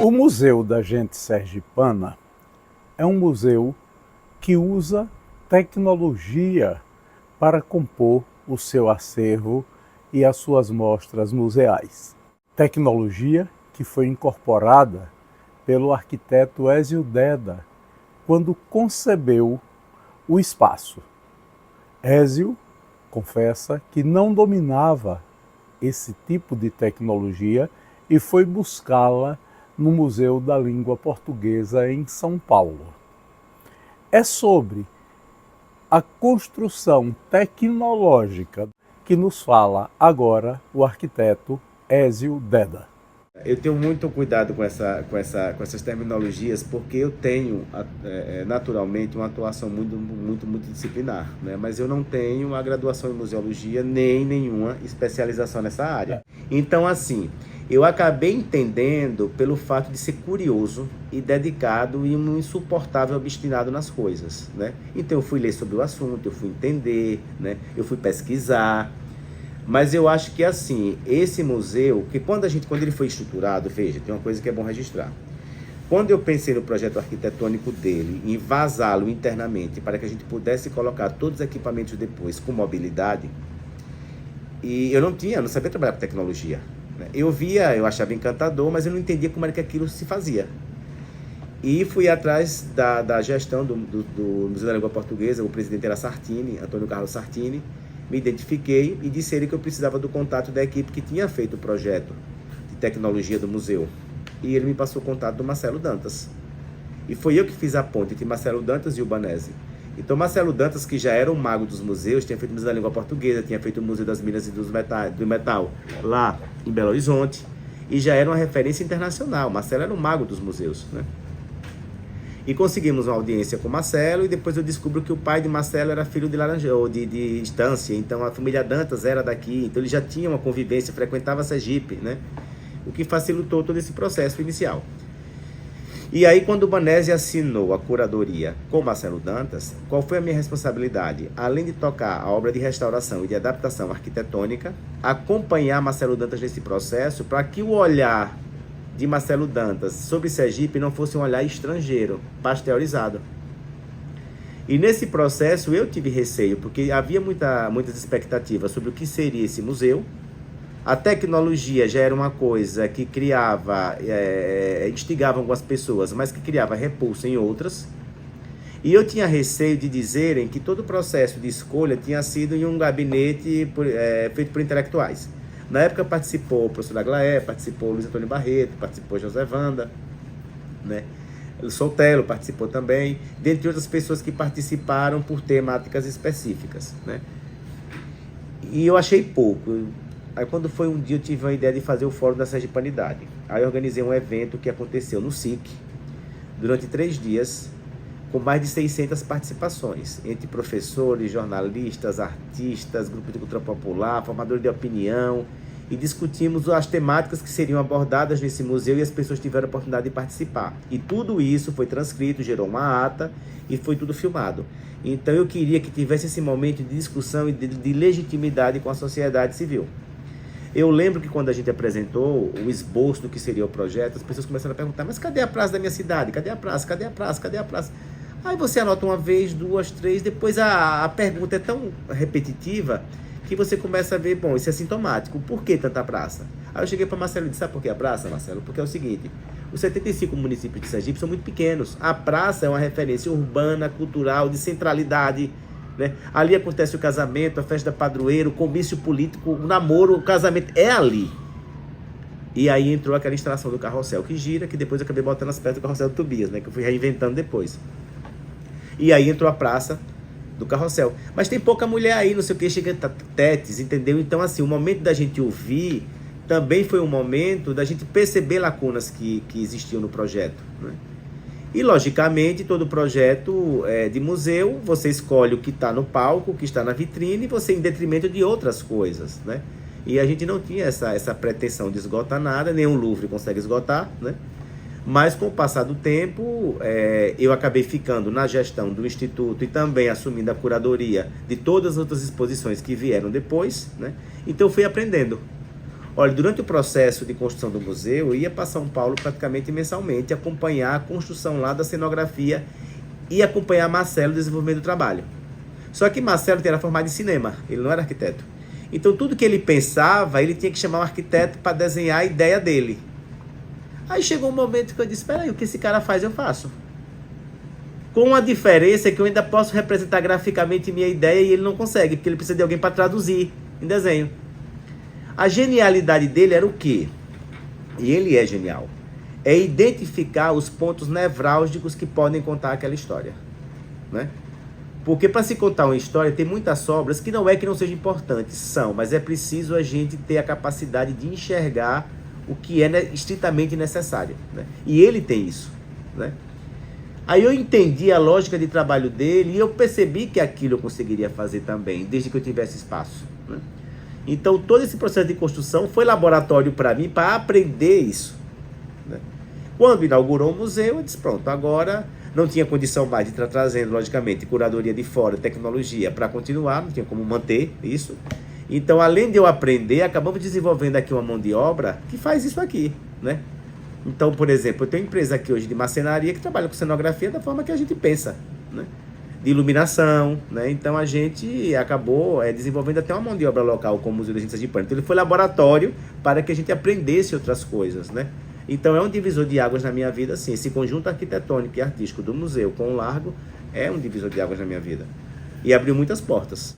O Museu da Gente Sergipana é um museu que usa tecnologia para compor o seu acervo e as suas mostras museais. Tecnologia que foi incorporada pelo arquiteto Ézio Deda quando concebeu o espaço. Ézio confessa que não dominava esse tipo de tecnologia e foi buscá-la no Museu da Língua Portuguesa em São Paulo. É sobre a construção tecnológica que nos fala agora o arquiteto Ézio Deda. Eu tenho muito cuidado com essas terminologias, porque eu tenho naturalmente uma atuação muito multidisciplinar, né? Mas eu não tenho a graduação em museologia nem nenhuma especialização nessa área. Então, assim, eu acabei entendendo pelo fato de ser curioso e dedicado e um insuportável obstinado nas coisas, né? Então eu fui ler sobre o assunto, eu fui entender, né? Eu fui pesquisar. Mas eu acho que assim, esse museu, que quando ele foi estruturado, veja, tem uma coisa que é bom registrar. Quando eu pensei no projeto arquitetônico dele, em vazá-lo internamente, para que a gente pudesse colocar todos os equipamentos depois com mobilidade, e eu não sabia trabalhar com tecnologia, né? Eu achava encantador, mas eu não entendia como era que aquilo se fazia. E fui atrás da gestão do Museu da Língua Portuguesa, o presidente era Sartini, Antônio Carlos Sartini. Me identifiquei e disse a ele que eu precisava do contato da equipe que tinha feito o projeto de tecnologia do museu. E ele me passou o contato do Marcelo Dantas. E foi eu que fiz a ponte entre Marcelo Dantas e o Banese. Então Marcelo Dantas, que já era um mago dos museus, tinha feito o Museu da Língua Portuguesa, tinha feito o Museu das Minas e do Metal lá em Belo Horizonte, e já era uma referência internacional. Marcelo era um mago dos museus, né? E conseguimos uma audiência com o Marcelo, e depois eu descubro que o pai de Marcelo era filho de Laranjal, de Estância, então a família Dantas era daqui, então ele já tinha uma convivência, frequentava Sergipe, né? O que facilitou todo esse processo inicial. E aí, quando o Banese assinou a curadoria com Marcelo Dantas, qual foi a minha responsabilidade? Além de tocar a obra de restauração e de adaptação arquitetônica, acompanhar Marcelo Dantas nesse processo para que o olhar de Marcelo Dantas sobre Sergipe não fosse um olhar estrangeiro, pasteurizado. E nesse processo eu tive receio, porque havia muitas expectativas sobre o que seria esse museu. A tecnologia já era uma coisa que instigava algumas pessoas, mas que criava repulso em outras. E eu tinha receio de dizerem que todo o processo de escolha tinha sido em um gabinete feito por intelectuais. Na época participou o professor Aglaé, participou o Luiz Antônio Barreto, participou José Wanda, né? O Soltelo participou também, dentre outras pessoas que participaram por temáticas específicas, né? E eu achei pouco. Aí quando foi um dia eu tive a ideia de fazer o Fórum da Sergipanidade. Aí eu organizei um evento que aconteceu no SIC, durante 3 dias, com mais de 600 participações, entre professores, jornalistas, artistas, grupos de cultura popular, formadores de opinião, e discutimos as temáticas que seriam abordadas nesse museu e as pessoas tiveram a oportunidade de participar. E tudo isso foi transcrito, gerou uma ata e foi tudo filmado. Então eu queria que tivesse esse momento de discussão e de legitimidade com a sociedade civil. Eu lembro que quando a gente apresentou o esboço do que seria o projeto, as pessoas começaram a perguntar: mas cadê a praça da minha cidade? Cadê a praça? Cadê a praça? Cadê a praça? Aí você anota uma vez, 2, 3, depois a pergunta é tão repetitiva que você começa a ver, bom, isso é sintomático, por que tanta praça? Aí eu cheguei para Marcelo e disse: sabe por que a praça, Marcelo? Porque é o seguinte, os 75 municípios de Sergipe são muito pequenos, a praça é uma referência urbana, cultural, de centralidade, né? Ali acontece o casamento, a festa da padroeira, o comício político, o namoro, o casamento, é ali. E aí entrou aquela instalação do carrossel que gira, que depois eu acabei botando as peças do carrossel do Tobias, né? Que eu fui reinventando depois. E aí entrou a praça do carrossel. Mas tem pouca mulher aí, não sei o que, chega tetes, entendeu? Então, assim, o momento da gente ouvir também foi um momento da gente perceber lacunas que existiam no projeto, né? E, logicamente, todo projeto de museu, você escolhe o que está no palco, o que está na vitrine, você em detrimento de outras coisas, né? E a gente não tinha essa pretensão de esgotar nada, nenhum Louvre consegue esgotar, né? Mas com o passar do tempo, eu acabei ficando na gestão do Instituto e também assumindo a curadoria de todas as outras exposições que vieram depois, né? Então eu fui aprendendo. Olha, durante o processo de construção do museu, eu ia para São Paulo praticamente mensalmente, acompanhar a construção lá da cenografia e acompanhar Marcelo no desenvolvimento do trabalho. Só que Marcelo era formado em cinema, ele não era arquiteto. Então tudo que ele pensava, ele tinha que chamar um arquiteto para desenhar a ideia dele. Aí chegou um momento que eu disse, espera aí, o que esse cara faz eu faço. Com a diferença que eu ainda posso representar graficamente minha ideia e ele não consegue, porque ele precisa de alguém para traduzir em desenho. A genialidade dele era o quê? E ele é genial. É identificar os pontos nevrálgicos que podem contar aquela história, né? Porque para se contar uma história, tem muitas obras que não é que não sejam importantes, são, mas é preciso a gente ter a capacidade de enxergar o que é estritamente necessário, né? E ele tem isso, né? Aí eu entendi a lógica de trabalho dele e eu percebi que aquilo eu conseguiria fazer também, desde que eu tivesse espaço, né? Então todo esse processo de construção foi laboratório para mim, para aprender isso, né? Quando inaugurou o museu, eu disse, pronto, agora não tinha condição mais de estar trazendo, logicamente, curadoria de fora, tecnologia, para continuar, não tinha como manter isso. Então, além de eu aprender, acabamos desenvolvendo aqui uma mão de obra que faz isso aqui, né? Então, por exemplo, eu tenho uma empresa aqui hoje de marcenaria que trabalha com cenografia da forma que a gente pensa, né? De iluminação, né? Então, a gente acabou desenvolvendo até uma mão de obra local como o Museu de Ciências de Pânico. Então, ele foi laboratório para que a gente aprendesse outras coisas, né? Então, é um divisor de águas na minha vida, sim. Esse conjunto arquitetônico e artístico do museu com o Largo é um divisor de águas na minha vida. E abriu muitas portas.